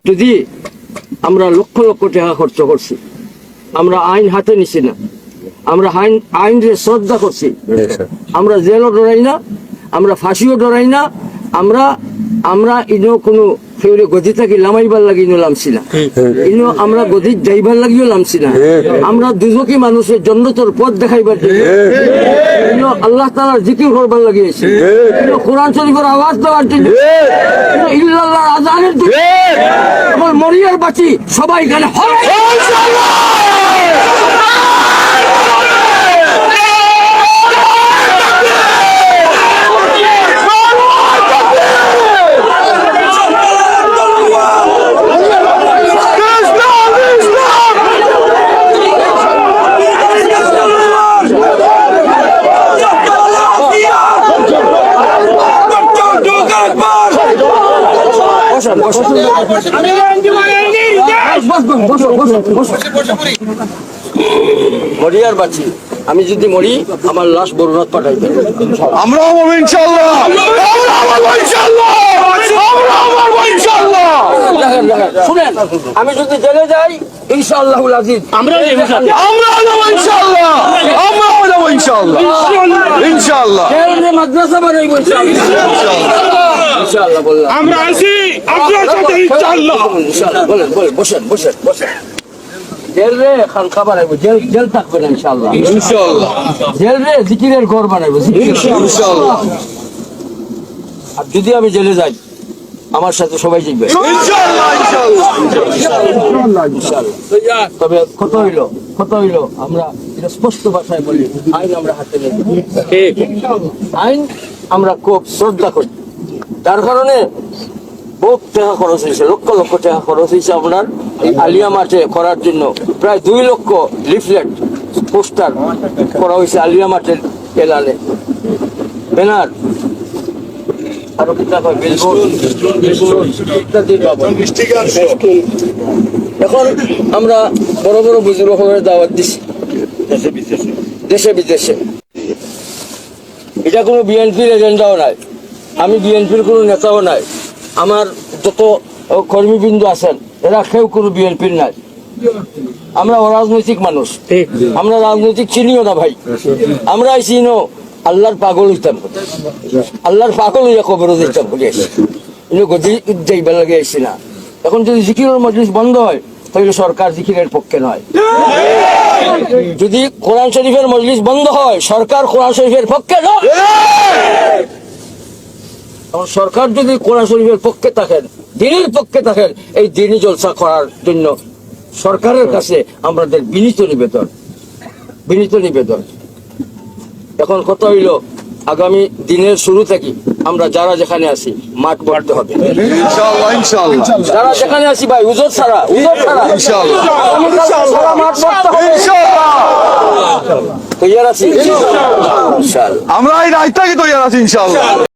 যদি আমরা লক্ষ লক্ষ টাকা খরচ করছি, আমরা আইন হাতে নিছি না, আমরা আইনরে শ্রদ্ধা করছি, আমরা জেলও ডরাই না, আমরা ফাঁসিও ডরাই না, আমরা আমরা ইনো কোনো ফেউরে গদি থাকি লামাইবার লাগি ইনো লামছি না, ইনো আমরা গদি যাইবার লাগিও লামছি না, আমরা দুজকি মানুষের জন্নতর পথ দেখাইবার জন্য ইনো আল্লাহ তাআলার জিকির করবার লাগিয়েছি, ইনো কোরআন শরীফের আওয়াজ দেওয়ার জন্য, ইনো ইল্লাল্লাহর আযানের জন্য। এখন মরিয়ার বাঁচি সবাই গানে হবে ইনশাআল্লাহ। মরিয়ার বাঁচি আমি যদি মরি আমার লাশ বরুণাত পাঠাইবেন, আমরা হবো ইনশাআল্লাহ, আমরা হবো ইনশাআল্লাহ, আমরা হবো ইনশাআল্লাহ। শুনেন, আমি যদি জেলে যাই ইনশাআল্লাহুল আজিজ আমরা হবো ইনশাআল্লাহ, আমরা হবো ইনশাআল্লাহ, ইনশাআল্লাহ। জেলে মাদ্রাসা বানাইবো ইনশাআল্লাহ বললাম। আমরা আছি আপনার সাথে ইনশাআল্লাহ, ইনশাআল্লাহ বলেন বলেন, বসেন বসেন বসেন। জেল রে খানকা বানাইবো, জেল জেল থাকবে না ইনশাআল্লাহ, ইনশাআল্লাহ, জেল রে জিকিরের ঘর বানাইবো ইনশাআল্লাহ। আর যদি আমি জেলে যাই আমার সাথে সবাই জিতবে ইনশাআল্লাহ, ইনশাআল্লাহ, ইনশাআল্লাহ। তবে কত হইলো আমরা এটা স্পষ্ট ভাষায় বলি, আইন আমরা হাতে নেই, আইন আমরা খুব শ্রদ্ধা করি, যার কারণে বহু টাকা খরচ হয়েছে, লক্ষ লক্ষ টাকা খরচ হয়েছে আপনার আলিয়া মাঠে করার জন্য। প্রায় 2 লক্ষ লিফলেট পোস্টার করা হয়েছে আলিয়া মাঠের এলানে, ব্যানার, আরো কিতাব ইত্যাদি। এখন আমরা বড় বড় বুজুর্গের দাওয়াত দিচ্ছি দেশে বিদেশে। এটা কোনো বিএনপির এজেন্ডাও নাই, আমি বিএনপির কোনো নেতাও নাই, আমার যত কর্মীবৃন্দ আছেন এরা কেউ কোনো বিএনপির নাই। আমরা অরাজনৈতিক মানুষ, আমরা রাজনৈতিক চিনিও না ভাই, আমরা চিনো আল্লাহর পাগল হইতাম, আল্লাহর পাগল হইয়া কবর দিতাম বলে আসি, গদি যাইবার লাগে আসছি না। এখন যদি জিকিরের মজলিস বন্ধ হয় তাহলে সরকার জিকিরের পক্ষে নয়, যদি কোরআন শরীফের মজলিস বন্ধ হয় সরকার কোরআন শরীফের পক্ষে নয়। এখন সরকার যদি কোরআন শরীফের পক্ষে থাকেন, দ্বীনের পক্ষে থাকেন, এই দ্বীনি জলসা করার জন্য সরকারের কাছে আমাদের বিনীত নিবেদন। এখন কথা হইল আগামী দিনের শুরু থেকে আমরা যারা যেখানে আছি মাঠ ভরতে হবে ইনশাআল্লাহ, ইনশাআল্লাহ, যারা যেখানে আছি ভাই, উজর ছাড়া ইনশাআল্লাহ, মাঠ ভরতে হবে ইনশাআল্লাহ। তৈরি আছি ইনশাআল্লাহ। আমরা এই রাইতাকে তৈরি আছি ইনশাআল্লাহ।